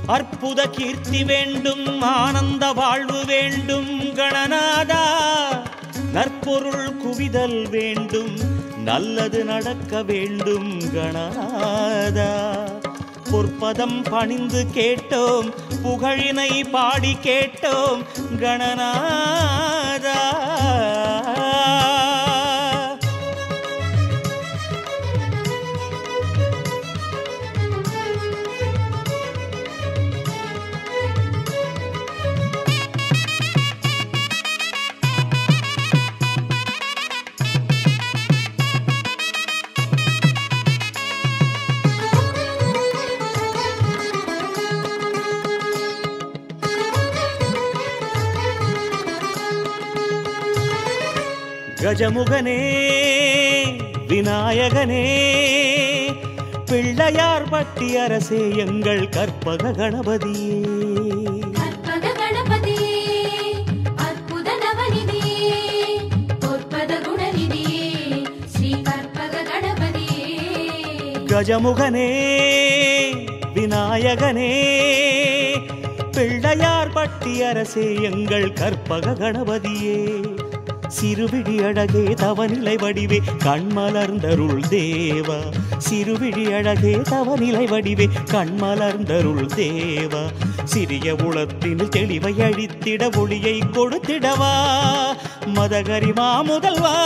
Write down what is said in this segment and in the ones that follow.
அற்புத கீர்த்தி வேண்டும், ஆனந்த வாழ்வு வேண்டும் கணநாதா. நற்பொருள் குவிதல் வேண்டும், நல்லது நடக்க வேண்டும் கணநாதா. பொற்பதம் பணிந்து கேட்டோம், புகழினை பாடி கேட்டோம் கணநாதா. கஜமுகனே விநாயகனே, பிள்ளையார் பட்டி அரசே, எங்கள் கற்பக கணபதியே. கற்பக கணபதியே, அற்புத நவநிதியே, பொற்பத குணநிதியே, ஸ்ரீ கற்பக கணபதியே. கஜமுகனே விநாயகனே, பிள்ளையார் பட்டி அரசே, எங்கள் கற்பக கணபதியே. சிறுவிழி அழகே தவநிலை வடிவே, கண்மலர்ந்தருள் தேவா. சிறுவிழி அழகே தவநிலை வடிவே, கண்மலர்ந்தருள் தேவா. சிறிய உளத்தினில் தெளிவை அழித்திட ஒளியை கொடுத்திடவா, மதகரிமா முதல்வா.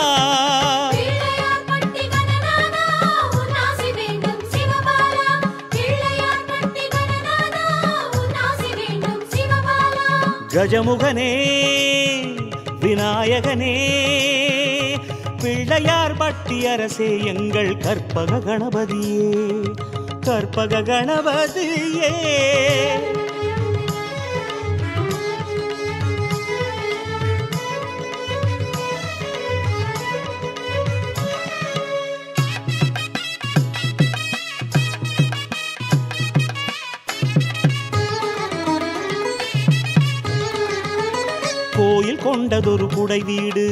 கஜமுகனே விநாயகனே, பிள்ளையார் பட்டி அரசே, எங்கள் கற்பக கணபதியே. கற்பக கணபதியே. கோயில் கொண்டதொரு குடை வீடு,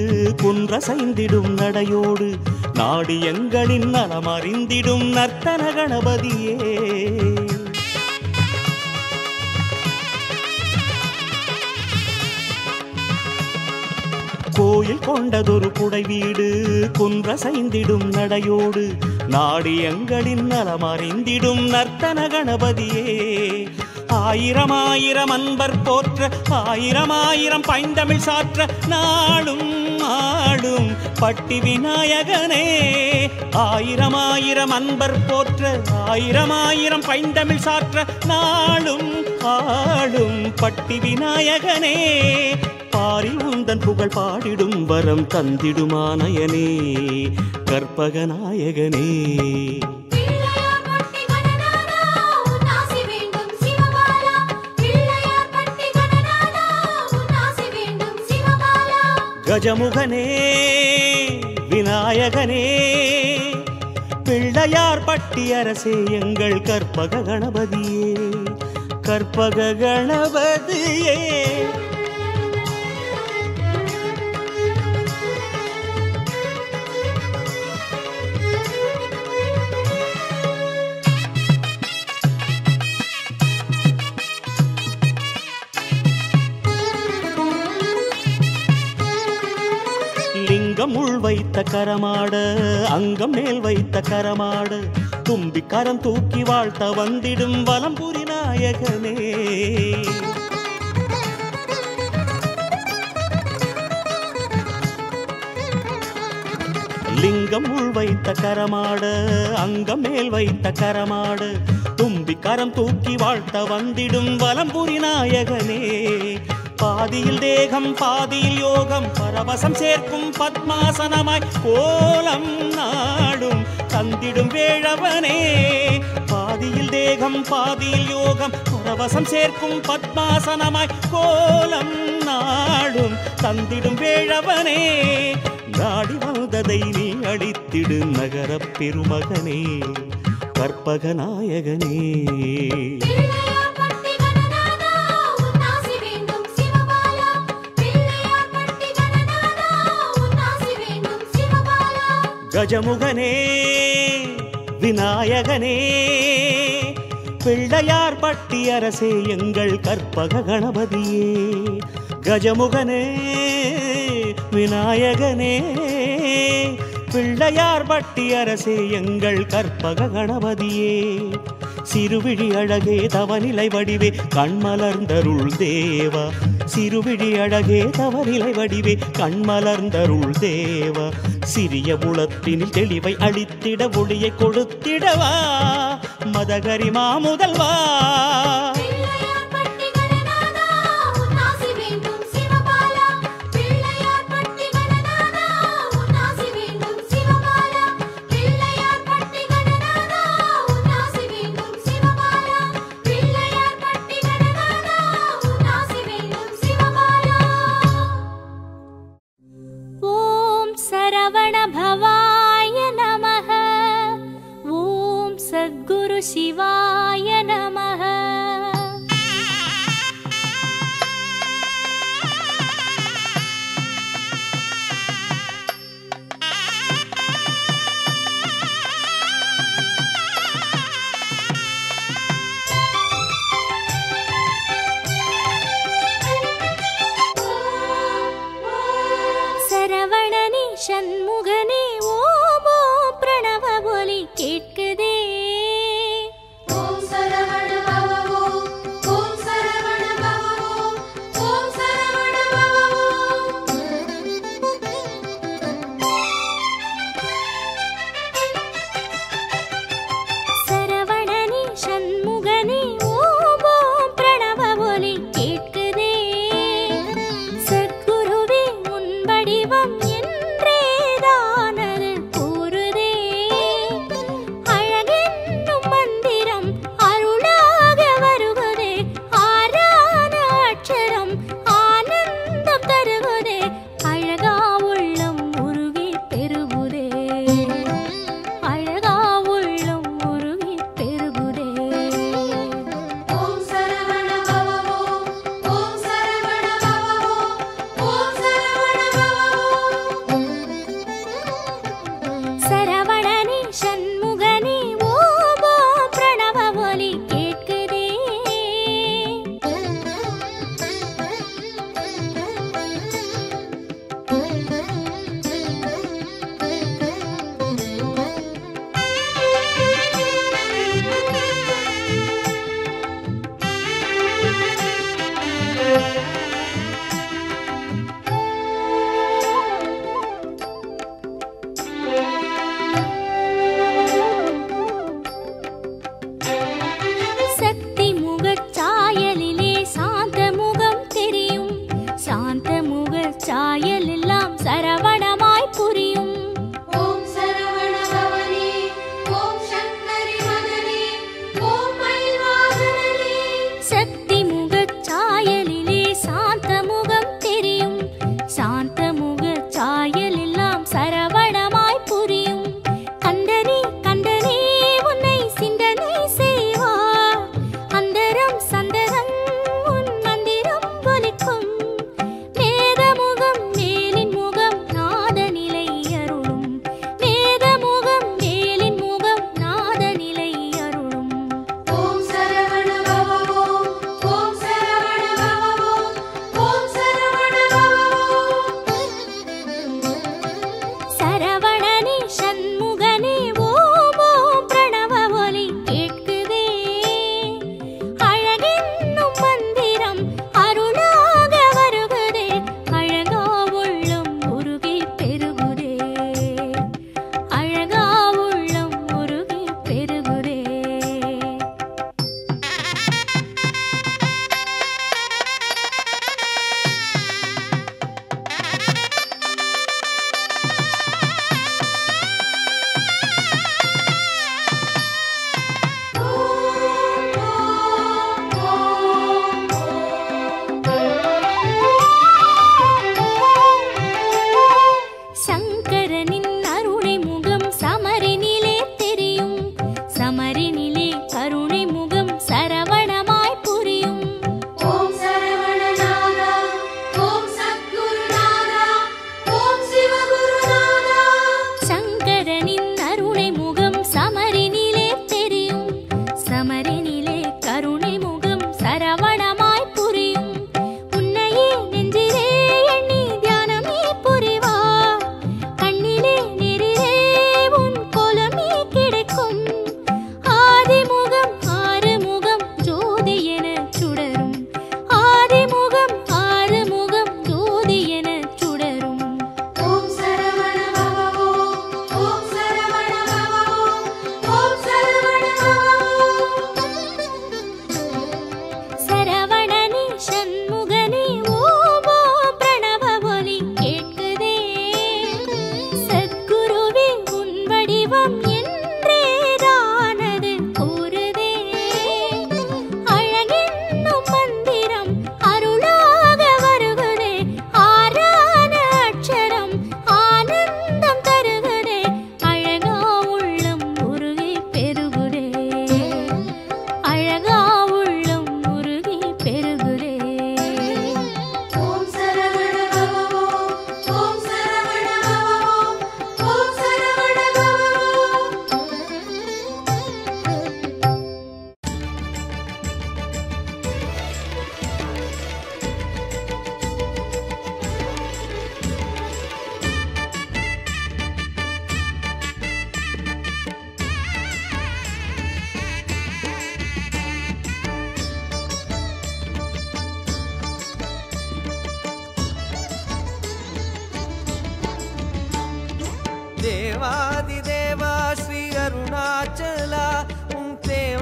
குன்ற சைந்திடும் நடையோடு, நாடு எங்களின் நலம் அறிந்திடும் நர்த்தன கணபதியே. கோயில் கொண்டதொரு குடை வீடு, குன்ற சைந்திடும் நடையோடு, நாடு எங்களின் நலம் அறிந்திடும் நர்த்தன கணபதியே. ஆயிரம் ஆயிரம் அன்பர் போற்ற, ஆயிரம் ஆயிரம் பைந்தமிழ் சாற்ற, நாளும் ஆடும் பட்டி விநாயகனே. ஆயிரம் ஆயிரம் அன்பர் போற்ற, ஆயிரம் ஆயிரம் பைந்தமிழ் சாற்ற, நாளும் ஆடும் பட்டி விநாயகனே. பாரி உந்தன் புகழ் பாடிடும் வரம் தந்திடுமானயனே, கற்பகநாயகனே. கஜமுகனே விநாயகனே, பிள்ளையார் பட்டி அரசே, எங்கள் கற்பக கணபதியே. கற்பக கணபதியே. லிங்கம் உள் வைத்த கரமாட, அங்கம் மேல் வைத்த கரமாட, தும்பி கரம் தூக்கி வாழ்த்த வந்திடும் வலம்புரி நாயகனே. லிங்கம் உள் வைத்த கரமாட, அங்கம் மேல் வைத்த கரமாட, தும்பி கரம் தூக்கி வாழ்த்த வந்திடும் வலம்புரி நாயகனே. பாதியில் தேகம் பாதியில் யோகம், பரவசம் சேர்க்கும் பத்மாசனமாய் கோலம் நாடும் தந்திடும் வேழவனே. பாதியில் தேகம் பாதியில் யோகம், பரவசம் சேர்க்கும் பத்மாசனமாய் கோலம் நாடும் தந்திடும் வேழவனே. நாடி வந்ததை நீ அளித்திடு நகரப் பெருமகனே, கற்பகநாயகனே. கஜமுகனே விநாயகனே, பிள்ளையார் பட்டி அரசே எங்கள் கற்பக கணபதியே, கஜமுகனே விநாயகனே, பிள்ளையார் பட்டி அரசே எங்கள் கற்பக கணபதியே, சிறுவிழி அழகே தவநிலை வடிவே கண்மலர்ந்தருள் தேவா, சிறுவிழி அழகே தவநிலை வடிவே கண்மலர்ந்தருள் தேவா, சிறிய உளத்தினில் தெளிவை அளித்திட ஒளியை கொடுத்திடவா மதகரி மாமுதல்வா. भवाय नमः। ॐ सद्गुरु शिवाय नमः।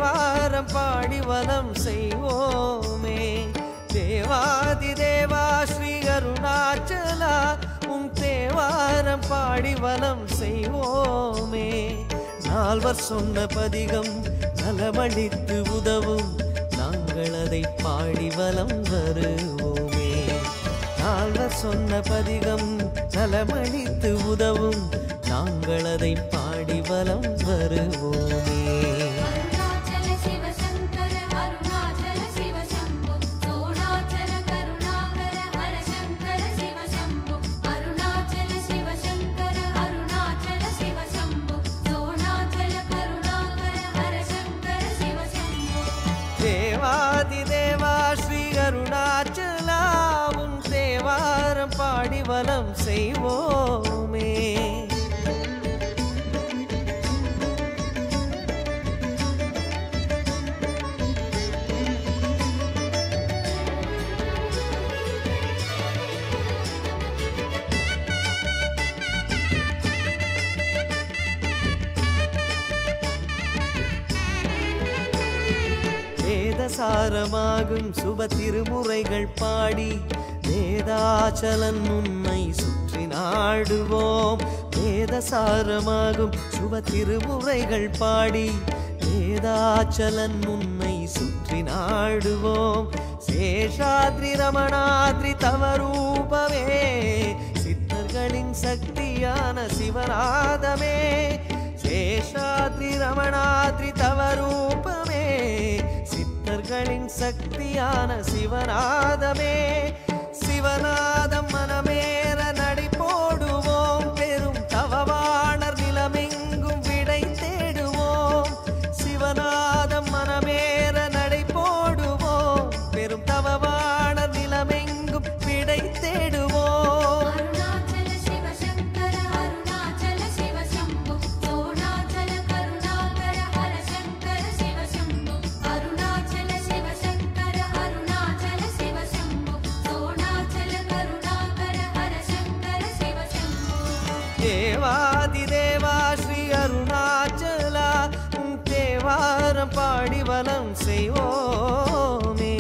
தேவாரம் பாடி வலம் செய்வோமே. தேவாதி தேவா ஸ்ரீ அருணாச்சலா உம் தேவாரம் பாடி வலம் செய்வோமே. நால்வர் சொன்ன பதிகம் நலமளித்து உதவும் நாங்கள் அதை பாடி வலம் வருவோமே. நால்வர் சொன்ன பதிகம் நலமளித்து உதவும் நாங்கள் அதை பாடி வலம் வருவோமே. அருணாச்சல சிவ சங்கர அருணாச்சல சிவ சம்பு சோணாச்சல கருணாகர ஹர சங்கர சிவ சம்பு அருணாச்சல சிவ சங்கர அருணாச்சல சிவ சம்பு சோணாச்சல கருணாகர ஹர சங்கர சிவ சம்பு. தேவாதி தேவா ஸ்ரீ அருணாச்சலா உம் தேவாரம் பாடி வலம் செய்வோமே. வேதசாரமாகும் சுப திருமுறைகள் பாடி வேதாச்சலன் உன்னை சுற்றி நாடுவோம். வேதசாரமாகும் சுப திருமுறைகள் பாடி வேதாச்சலன் உன்னை சுற்றி நாடுவோம். சேஷாத்ரி ரமணாத்ரி தவரூபமே சித்தர்களின் சக்தியான சிவநாதமே. சேஷாத்ரி ரமணாத்ரி தவரூபமே சித்தர்களின் சக்தியான சிவநாதமே. சிவநாதம் மனமேற நடை போடுவோம் பெரும் தவவாணர் நிலமெங்கும் விடை தேடுவோம். சிவநாதம் மனமேற நடை போடுவோம் பெரும் தவவாணர் நிலமெங்கும் விடை தேடுவோம். அருணாச்சல சிவ சங்கர அருணாச்சல சிவ சம்பு சோணாச்சல கருணாகர ஹர சங்கர சிவ சம்பு அருணாச்சல சிவ சங்கர அருணாச்சல சிவ சம்பு சோணாச்சல கருணாகர ஹர சங்கர சிவ சம்பு. தேவாதி தேவா ஸ்ரீ அருணாச்சலா உம் தேவாரம் பாடி வலம் செய்வோமே.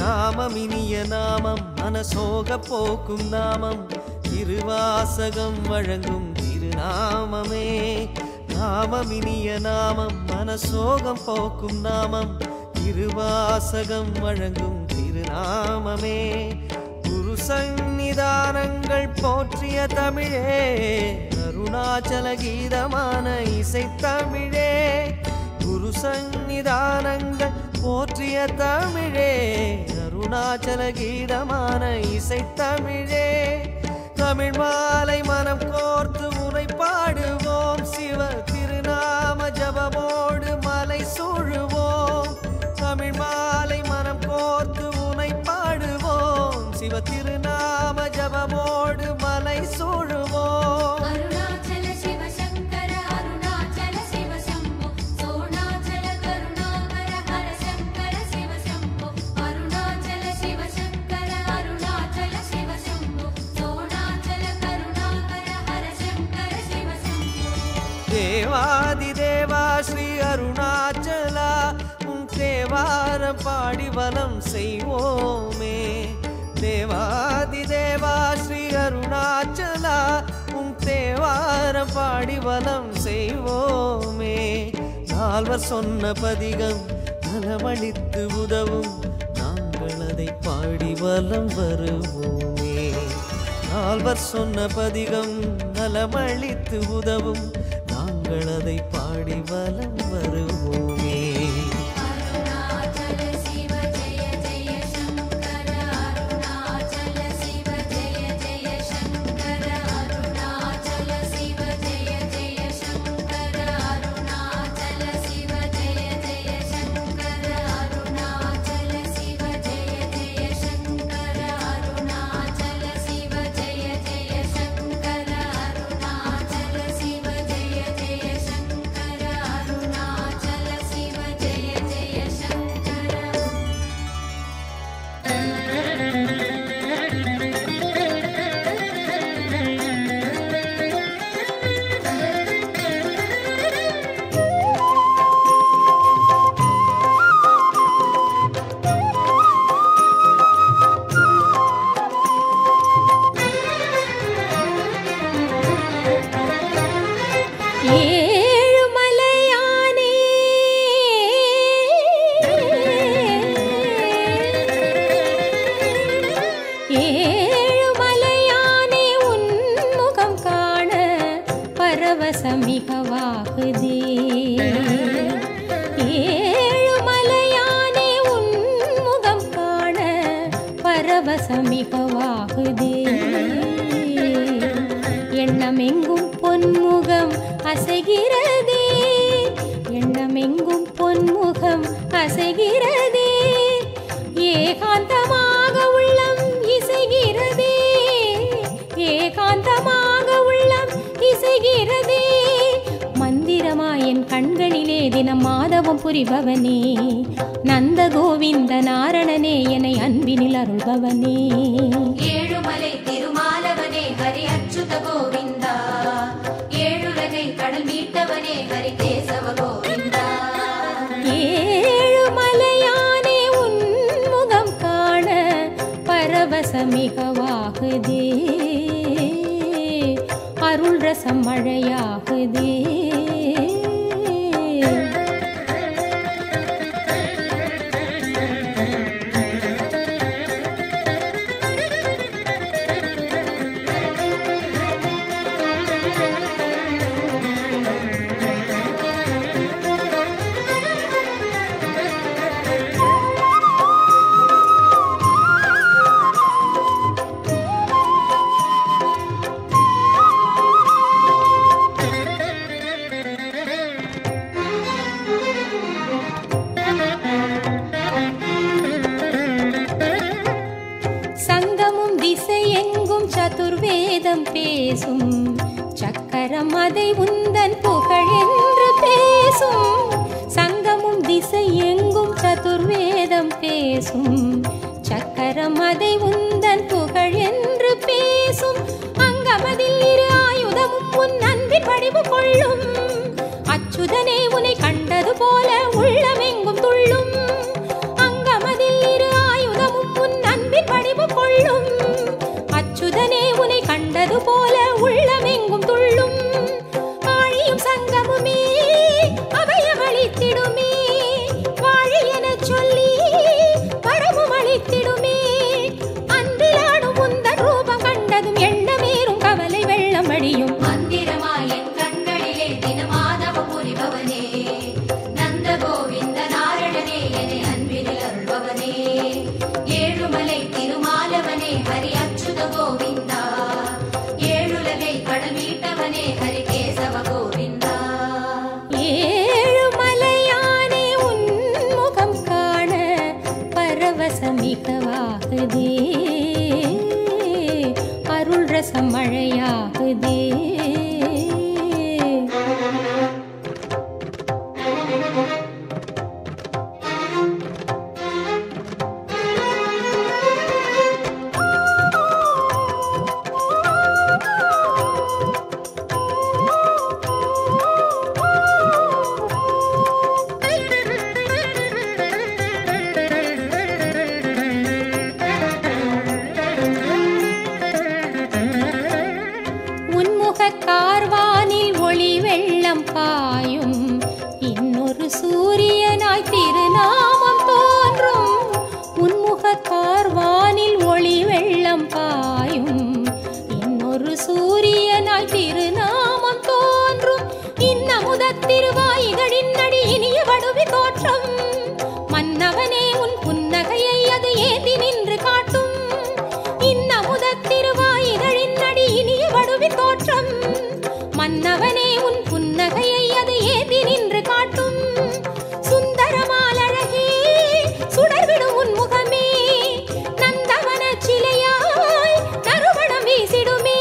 நாமம் இனிய நாமம் மனசோக போக்கும் நாமம் திருவாசகம் வழங்கும் திருநாமமே. நாமம் இனிய நாமம் மனசோகம் போக்கும் நாமம் திருவாசகம் வழங்கும் திருநாமமே. குரு சந்நிதானங்கள் போற்றிய தமிழே அருணாச்சல கீதமான இசை தமிழே. குரு சந்நிதானங்கள் போற்றிய தமிழே அருணாச்சல கீதமான இசை தமிழே. தமிழ் மாலை மனம் கோர்த்து உரை பாடுவோம் சிவ திருநாம ஜபமோடு மலை சூழுவோம். தமிழ் மாலை மனம் கோர்த்து உனை பாடுவோம் சிவ திருநாம ஜபமோடு மலை சூழுவோம். அருணாச்சல சிவ சங்கர அருணாச்சல சிவ சம்பு சோணாச்சல கருணாகர ஹர சங்கர சிவ சம்பு அருணாச்சல சிவ சங்கர அருணாச்சல சிவ சம்பு சோணாச்சல கருணாகர ஹர சங்கர சிவ சம்பு. தேவாதி தேவா ஸ்ரீ அருணாச்சலா உம் தேவாரம் பாடி வலம் செய்வோமே. தேவாதி தேவா ஸ்ரீ அருணாச்சலா உம் தேவாரம் பாடி வலம் செய்வோமே. நால்வர் சொன்ன பதிகம் நலமளித்து உதவும் நாங்கள் அதை பாடி வலம் வருவோமே. நால்வர் சொன்ன பதிகம் நலமளித்து உதவும் நாங்கள் அதை பாடி வலம் வருவோமே. அருணாச்சல சிவ ஜெய ஜெய சங்கர அருணாச்சல சிவ ஜெய ஜெய சங்கர அருணாச்சல சிவ ஜெய ஜெய சங்கர அருணாச்சல சிவ ஜெய ஜெய சங்கர அருணாச்சல சிவ ஜெய ஜெய சங்கர அருணாச்சல சிவ ஜெய ஜெய சங்கர பரவசமிகவாகுதே. ஏழுமலையானே உன்முகம் காண பரவசமிகவாகுதே. எண்ணமெங்கும் பொன்முகம் அசைகிறதே, எண்ணமெங்கும் பொன்முகம் அசைகிறதே. ஏகாந்தமாக உள்ளம் இசைகிறதே, ஏகாந்தமாக உள்ளம் இசைகிறதே. மந்திரமாயன் கண்களிலே தினம் மாதவம் புரிபவனே, நந்த கோவிந்த நாரணனே என்னை அன்பினில் அருள்பவனே. ஏழுமலை திருமாலவனே ஹரி அச்சுத கோவிந்தா, ஏழுலகை கடல் மீட்டவனே ஹரி கேசவ கோவிந்தா. ஏழுமலையானே உன்முகம் காண பரவசமிகவாகுதே, அருள் ரசம் மழையாகுதே. சங்கமும் திசையெங்கும் சதுர்வேதம் பேசும், சக்கரம் அதை உந்தன் புகழென்று பேசும். சங்கமும் திசையெங்கும் சதுர்வேதம் பேசும், சக்கரம் அதை உந்தன் புகழென்று பேசும். அங்கமதில் இரு ஆயுதமும் உன் அன்பின் வடிவு கொள்ளும். அச்சுதனே உன்னை கண்டது போல உள்ளமெங்கும் துள்ளும். அங்கமதில் இரு ஆயுதமும் உன் அன்பின் வடிவு கொள்ளும். அச்சுதனே உன்னை கண்டது போல உள்ளமெங்கும் துள்ளும். ஆழியும் சங்கமுமே அபயமளித்திடுமே, வாழி எனச் சொல்லி வரமும் அளித்திடுமே. அன்பிலாடும் உந்தன் ரூபம் கண்டதும் எண்ணமேறும் கவலை வெள்ளம் வழியும். மந்திரமாயன் கண்களிலே தினமாதவம் புரிபவனே, நந்த கோவிந்த நாரணனே என்னை அன்பினில் அருள்பவனே. ஏழுமலை திருமாலவனே ஹரி அச்சுத கோவிந்தா, ஏழுலகை கடல் மீட்டவனே ஹரி கேசவ கோவிந்தா. ஏழுமலையானே உன்முகம் காண பரவசமிகவாகுதே, அருள் ரசம் மழையாகுதே. உன்முகக்கார்வானில் ஒளி வெள்ளம் பாயும், இன்னொரு சூரியனாய் திருநாமம் தோன்றும். உன்முகக்கார்வானில் ஒளி வெள்ளம் பாயும், இன்னொரு சூரியனாய் திருநாமம் தோன்றும். இன்னமுதத் திருவாயிகளின் அடி இனிய வடுவி தோற்றம். மன்னவனே உன் புன்னகையை அது ஏந்தி நின்று காட்டும். இன்னமுதத் திருவாயிகளின் அடி இனிய வடுவி தோற்றம். மன்னவனே உன் புன்னகையை அது ஏந்தி நின்று காட்டும். சுந்தரமாலழகே சுடர்விடும் உன் முகமே, நந்தவன சிலையாய் நறுமணம் வீசிடுமே.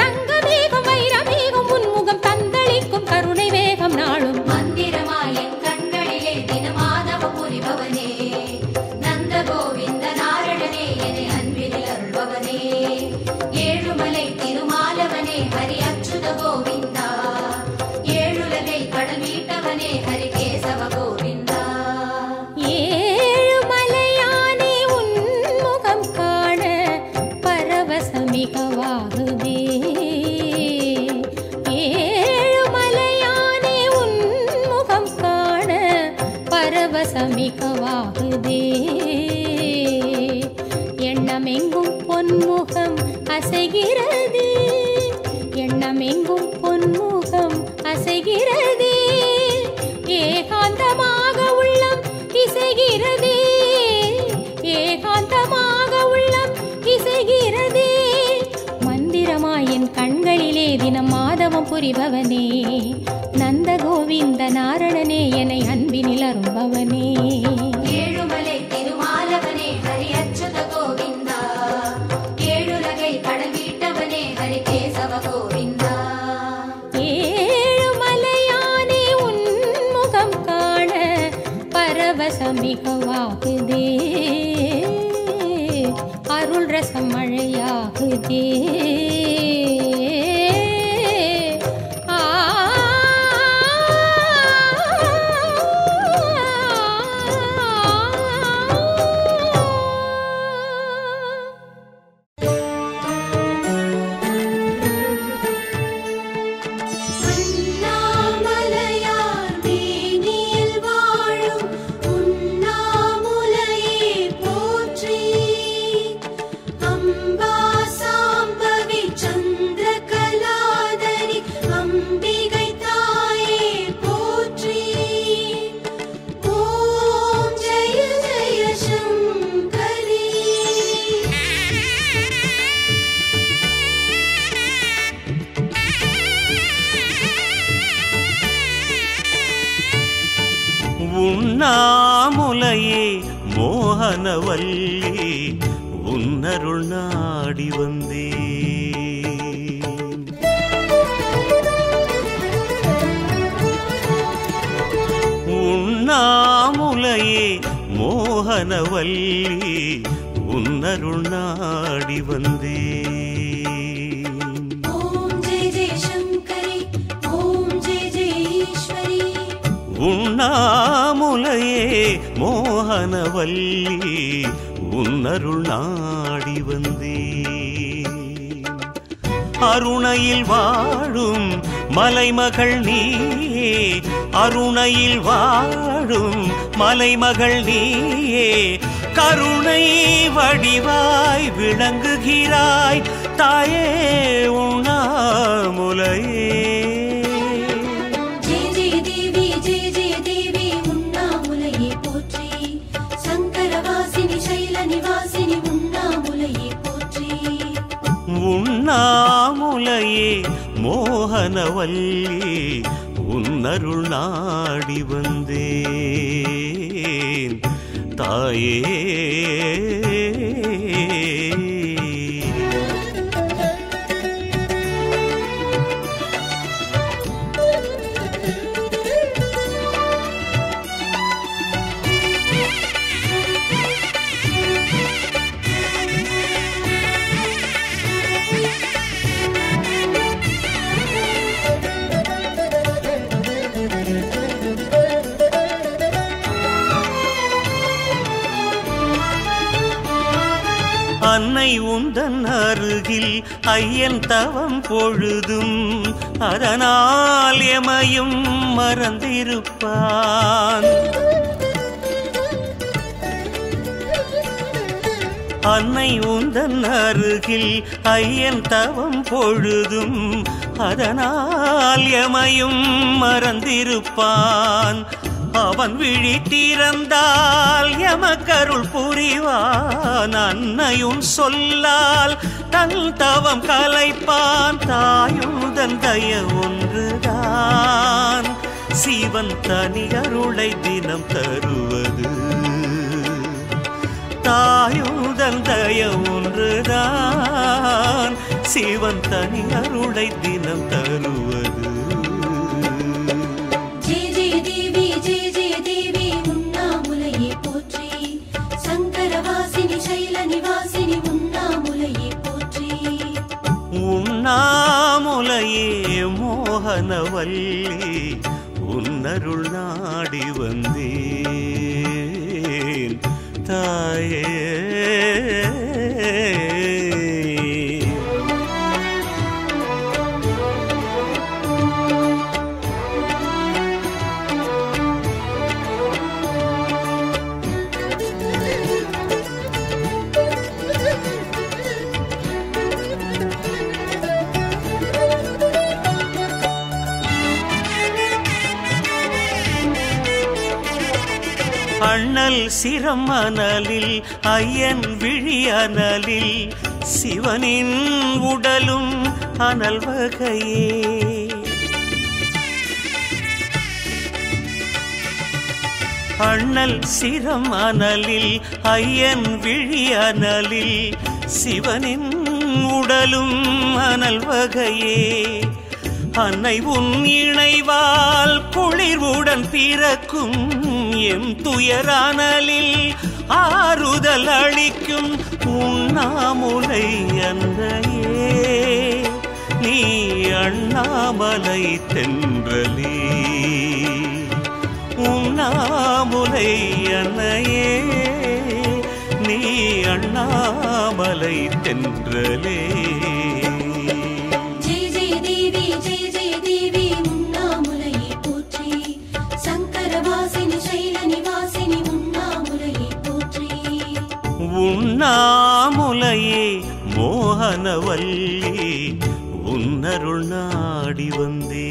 தங்க மேகம் வைரமேகம் உன் முகம் தந்தளிக்கும் கருணை வேகம் நாளும். மந்திரமாயன் கண்களிலே தினமாதவம் புரிபவனே, நந்த கோவிந்த நாரணனே என்னை அன்பினில் அருள்பவனே. ஏழுமலை திருமாலவனே ஹரி அச்சுத கோவிந்தா, ஏழுலகை கடல் மீட்டவனே ஹரி கேசவ கோவிந்தா. ஏழுமலையானே உன்முகம் காண பரவசமிகவாகுதே. ஏழுமலையானே உன்முகம் காண பரவசமிகவாகுதே. எண்ணமெங்கும் பொன்முகம் அசைகிறது, எண்ணமெங்கும் பொன்முகம் அசைகிறதே, ஏகாந்தமாக உள்ளம் இசைகிறதே, ஏகாந்தமாக உள்ளம் இசைகிறதே. மந்திரமாய் என் கண்களிலே தினம் மாதவம் புரிபவனே, நந்த கோவிந்த நாரணனே என்னை அன்பினில் அரும்பவனே. ஏழுமலை திருமாலவனே ஹரி அச்சுத கோவிந்தா, ஏழுலகை கடல் வீட்டவனே ஹரி கேசவ கோவிந்தா. ஏழுமலையானே உன்முகம் காண பரவசம் மிகவாகுதே, அருள் ரசம் மழையாகுதே. உண்ணாமுலையே மோகனவல்லி உன்னருள் நாடி வந்தே. உண்ணாமுலையே மோகனவல்லி உன்னருள் நாடி வந்தே. உண்ணாமுலையே மோகனவல்லி உன்னருள் நாடி வந்தே. அருணையில் வாழும் மலைமகள் நீயே, அருணையில் வாழும் மலைமகள் நீயே, கருணை வடிவாய் விளங்குகிறாய் தாயே உண்ணாமுலையே. உண்ணாமுலையே மோகனவல்லி உன்னருள் நாடி வந்தேன் தாயே. அன்னை உந்தன் அருகில் ஐயன் தவம் பொழுதும் அதனால் எமையும் மறந்திருப்பான். அன்னை உந்தன் அருகில் ஐயன் தவம் பொழுதும் அதனால் எமையும் மறந்திருப்பான். அவன் விழி திறந்தால் எமக்கருள் புரிவான். அன்னையும் சொல்லால் தன் தவம் கலைப்பான். தாயுதன் தய ஒன்றுதான் சிவன் தனி அருளை தினம் தருவது. தாயுதன் தய ஒன்றுதான் சிவன் தனி அருளை தினம் தருவது. உண்ணாமுலையே மோகனவல்லி உன்னருள் நாடி வந்தேன் தாயே. அண்ணல் சிரம் அனலில் ஐயன் விழி அனலில் சிவனின் உடலும் அனல் வகையே. அண்ணல் சிரம் அனலில் ஐயன் விழி அனலில் சிவனின் உடலும் அனல் வகையே. அன்னை உன் இணைவால் குளிர்வுடன் பிறக்கும் எம் துயரானலில் ஆறுதல் அளிக்கும் உண்ணாமுலை அன்னையே. நீ அண்ணாமலை தென்றலே உண்ணாமுலை அன்னையே. நீ அண்ணாமலை தென்றலே. உண்ணாமுலையே மோகனவல்லி உன்னருள் நாடி வந்தே.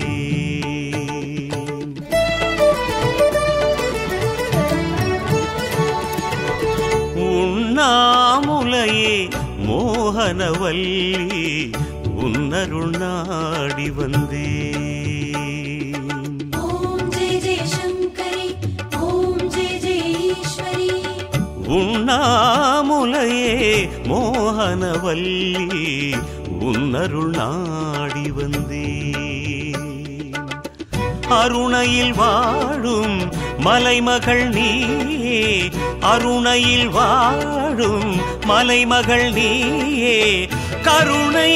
உண்ணாமுலையே மோகனவல்லி உன்னருள் நாடி வந்தே. உண்ணாமுலையே மோகனவல்லி உன்னருள் நாடி வந்தே. அருணையில் வாழும் மலைமகள் நீயே. அருணையில் வாழும் மலைமகள் நீயே. கருணை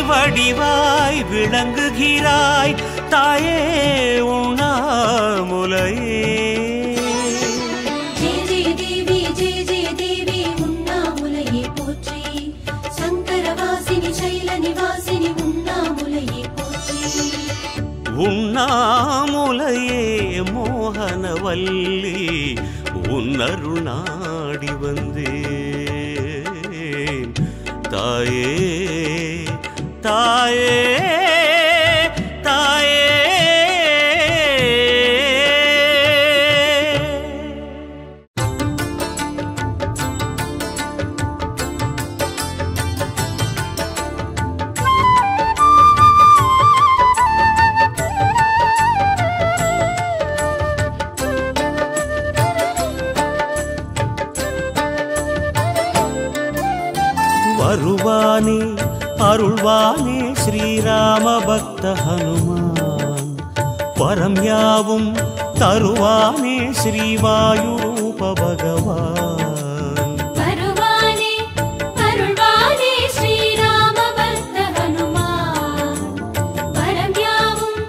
வடிவாய் விளங்குகிறாய் தாயே உண்ணாமுலையே. உண்ணாமுலையே மோகனவல்லி உன்னருள் நாடி வந்தேன் தாயே தாயே தாயே. வருவானே அருள்வானே ஸ்ரீராம பக்த ஹனுமான். வரம் யாவும் தருவானே ஸ்ரீவாயுரூப பகவான். வருவானே அருள்வானே ஸ்ரீராம பக்த ஹனுமான். வரம் யாவும்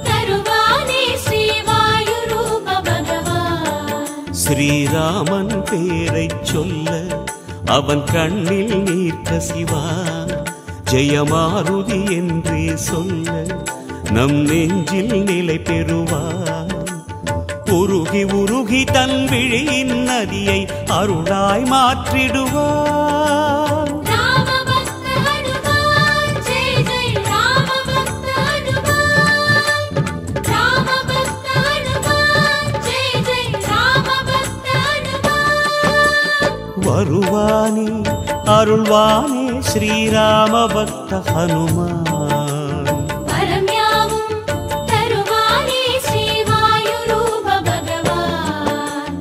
தருவானே ஸ்ரீவாயுரூப பகவான். ஸ்ரீராமன் பேரைச் சொல்ல அவன் கண்ணில் நீர் கசிவான். ஜெயமாருதி என்றே சொல்ல நம் நெஞ்சில் நிலை பெறுவான். உருகி உருகி தன் விழியின் நதியை அருளாய் மாற்றிடுவான். வருவானே அருள்வானே ஸ்ரீராம பக்த ஹனுமான். வரம் யாவும் தருவானே ஸ்ரீவாயுரூப பகவான்.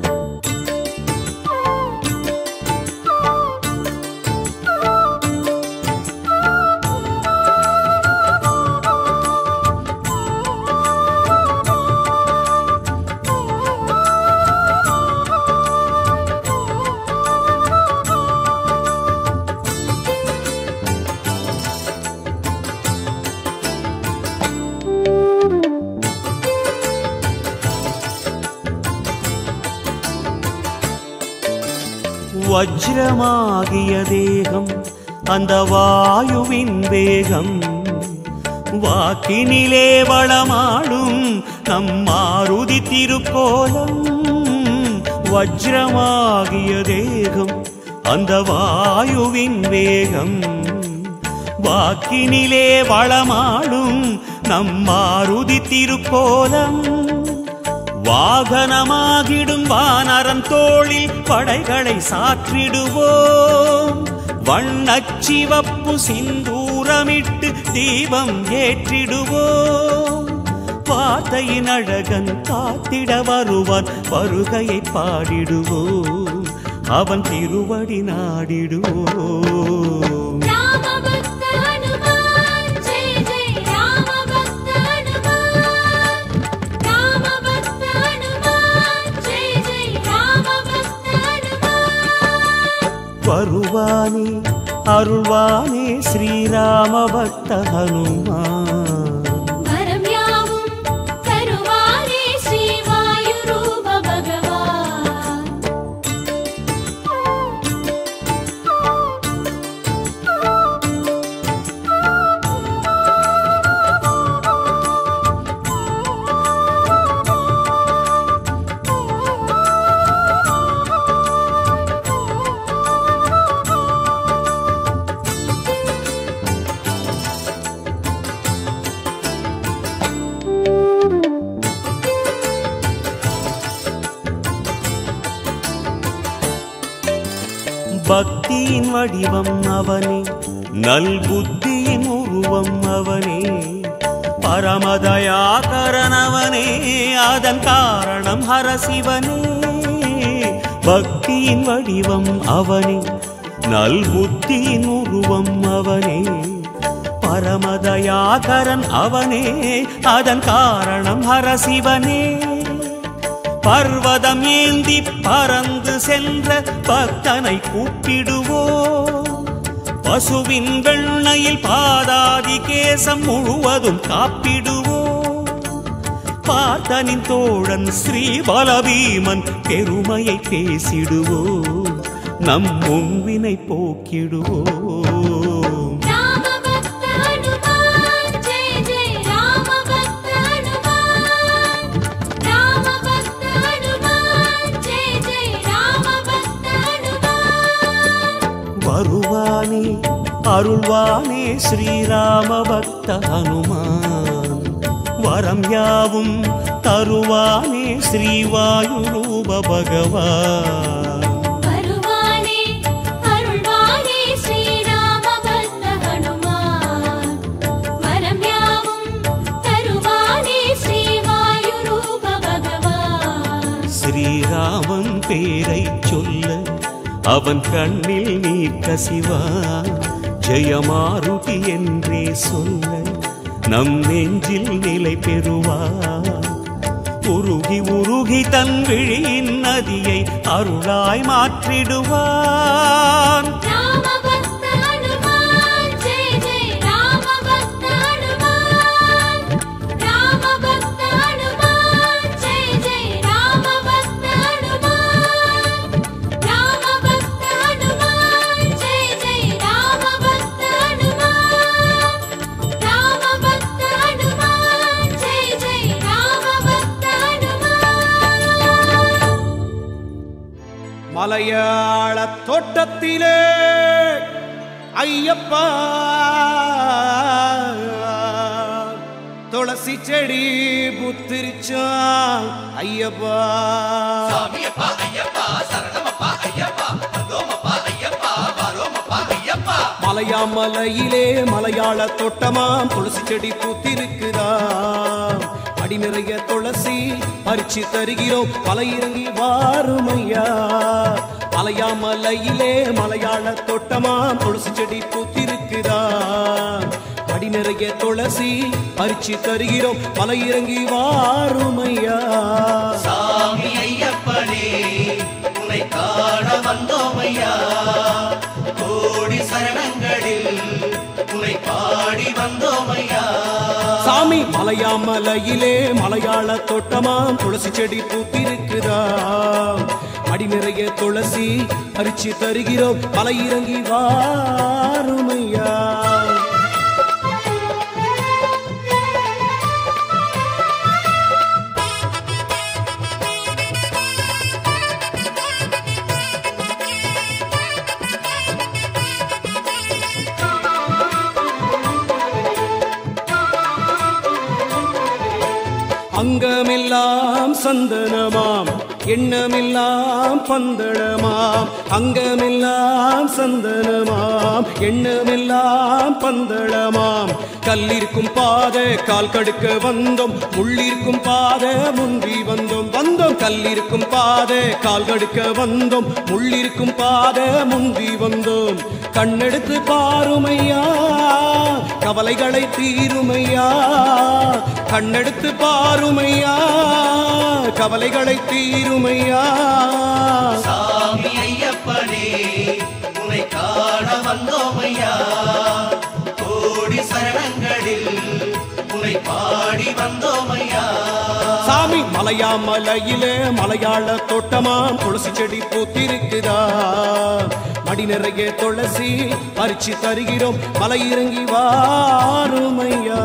வஜ்ரமாகிய தேகம் அந்த வாயுவின் வேகம். வாக்கினிலே வளமாடும் நம் மாருதி திருக்கோலம். வஜ்ரமாகிய தேகம் அந்த வாயுவின் வேகம். வாக்கினிலே வளமாடும் நம் மாருதி திருக்கோலம். வாகனமாகிடும் வானரன் தோளில் படைகளை சாற்றிடுவோம். வண்ணச்சிவப்பு சிந்தூரமிட்டு தீபம் ஏற்றிடுவோம். வார்த்தையின் அழகன் காத்திட வருவான், வருகையை பாடிடுவோம், அவன் திருவடி நாடிடுவோம். வருவானே அருள்வானே ஸ்ரீராம பக்த ஹனுமான். வரம் யாவும் தருவானே ஸ்ரீவாயுரூப பகவான். பக்தியின் வடிவம் அவனே, நல் புத்தியின் உருவம் அவனே, பரமதயாகரன் அவனே, அதன் காரணம் ஹரசிவனே. பக்தியின் வடிவம் அவனே, நல் புத்தியின் உருவம் அவனே, பரமதயாகரன் அவனே, அதன் காரணம் ஹரசிவனே. பர்வதம் ஏந்தி பறந்து சென்ற பக்தனை கூப்பிடுவோம். பசுவின் வெண்ணையில் பாதாதி கேசம் முழுவதும் காப்பிடுவோம். பார்த்தனின் தோழன் ஸ்ரீ பலபீமன் பெருமையை பேசிடுவோம், நம் முன்வினை போக்கிடுவோம். வருவானே அருள்வானே ஸ்ரீராம பக்த ஹனுமான். வரம் யாவும் தருவானே ஸ்ரீவாயுரூப பகவான். வருவானே அருள்வானே ஸ்ரீராம பக்த ஹனுமான். வரம் யாவும் தருவானே ஸ்ரீவாயுரூப பகவான். ஸ்ரீராமன் பேரை சொல்ல அவன் கண்ணில் நீர் கசிவான். ஜெயமாருதி என்றே சொல்ல நம் நெஞ்சில் நிலை பெறுவான். உருகி உருகி தன் விழியின் நதியை அருளாய் மாற்றிடுவான். மலையாள தோட்டத்திலே ஐயப்பா துளசி செடி புத்திரிச்சான் ஐயப்பா. மலையாமலையிலே மலையாள தோட்டமாம் துளசி செடி பூத்திருக்குதாம். அடி நிறைய துளசி பறிச்சு தருகிறோம், மலை இறங்கி வாருமையா. மலையாமலையிலே மலையாள தோட்டமாம் துளசி செடி பூத்திருக்குதாம். அடி நிறைய துளசி பறிச்சு தருகிறோம், மலை இறங்கி வாருமையா. சாமி ஐயப்பனே உன்னை காண வந்தோமையா, கோடி சரணங்களில் உன்னை பாடி வந்தோமையா. சாமி மலையாமலையிலே மலையாள தோட்டமாம் துளசி செடி பூத்திருக்குதாம். அடி நிறைய துளசி பறிச்சு தருகிறோம், மலை இறங்கி வாருமையா. அங்கமெல்லாம் சந்தனமாம் எண்ணமெல்லாம் பந்தளமாம் அங்கமெல்லாம் சந்தனமாம் எண்ணமெல்லாம் பந்தளமாம் கல்லிருக்கும் பாதை கால் கடுக்க வந்தோம் முள்ளிருக்கும் பாதை முன்றி வந்தோம் கல்லிருக்கும் பாதை கால் கடுக்க வந்தோம் முள்ளிருக்கும் பாதை முன்றி வந்தோம் கண்ணெடுத்து பாருமையா கவலைகளை தீருமையா கண்ணெடுத்து பாருமையா கவலைகளை தீருமையா சாமி ஐயப்பனே உன்னை காண வந்தோமையா கோடி சரணங்களில் உன்னை பாடி வந்தோமையா சாமி மலையா மலையிலே மலையாள தோட்டமாம் துளசி செடி பூத்திருக்குதா மடி நிறைய துளசி பறிச்சு தருகிறோம் மலை இறங்கி வாருமையா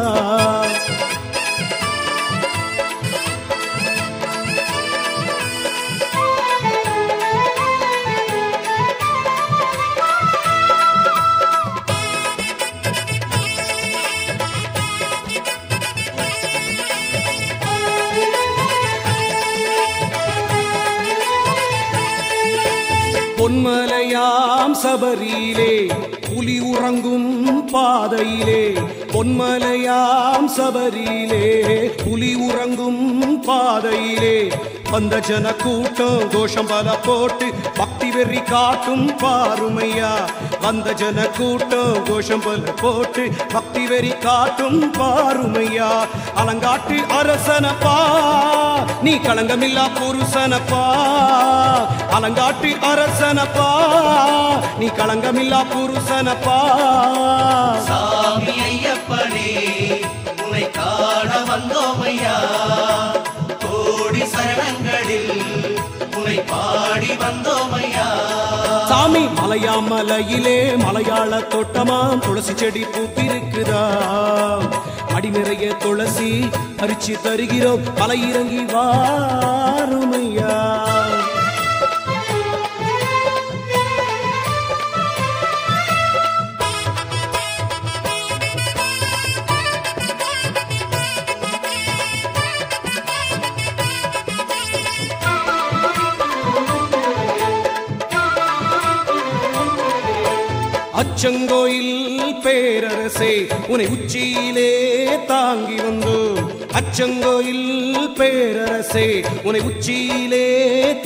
பொன்மலையாம் சபரியிலே புலி உறங்கும் பாதையிலே பொன்மலையாம் சபரியிலே புலி உறங்கும் பாதையிலே வந்த ஜன கூட்டம் கோஷம் பல போட்டு பக்தி வெறி காட்டும் பாருமையா வந்த ஜன கூட்டம் கோஷம் பல போட்டு பக்தி வெறி காட்டும் பாருமையா அலங்காட்டு அரசனப்பா நீ களங்கமில்லா புருஷனப்பா அலங்காட்டு அரசனப்பா நீ களங்கமில்லா புருஷனப்பா சாமி ஐயப்பனே உன்னை காண வந்தோமையா கோடி சரணங்களில் உன்னை பாடி வந்தோமையா சாமி மலையா மலையிலே மலையாள தோட்டமாம் துளசி செடி பூத்திருக்குதா அடி நிறைய துளசி பறிச்சு தருகிறோம் மலை இறங்கி வாருமையா அச்சங்கோயில் பேரரசே உன்னை உச்சியிலே தாங்கி வந்தோம் அச்சங்கோயில் பேரரசே உன்னை உச்சியிலே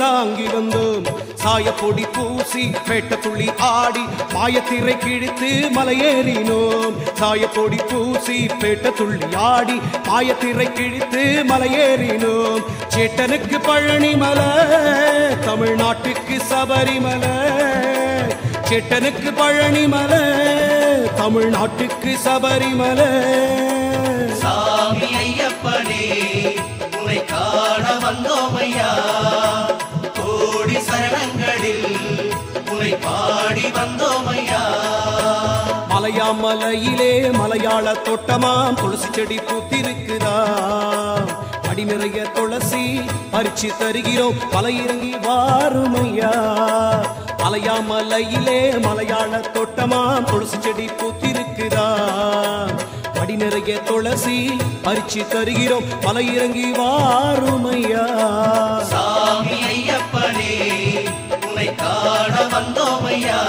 தாங்கி வந்தோம் சாயப்பொடி பூசி பேட்ட துள்ளி ஆடி மாயத்திரை கிழித்து மலையேறினோம் சாயப்பொடி பூசி பேட்ட துள்ளி ஆடி மாயத்திரை கிழித்து மலையேறினோம் சேட்டனுக்கு பழனிமலை தமிழ்நாட்டுக்கு சபரிமலை சேட்டனுக்கு பழனிமலை தமிழ்நாட்டுக்கு சபரிமலை சாமி ஐயப்பனே உன்னை காண வந்தோமையா கோடி சரணங்களில் உன்னை பாடி வந்தோமையா மலையா மலையிலே மலையாள தோட்டமாம் துளசி செடி பூத்திருக்குதா அடி நிறைய துளசி பறிச்சு தருகிறோம் மலை இறங்கி வாருமையா மலையா மலையிலே மலையாள தோட்டமாம் துளசி செடி பூத்திருக்குதா அடி நிறைய துளசி பறிச்சு தருகிறோம் மலை இறங்கி வாருமையா சாமி ஐயப்பனே உன்னை காண வந்தோமையா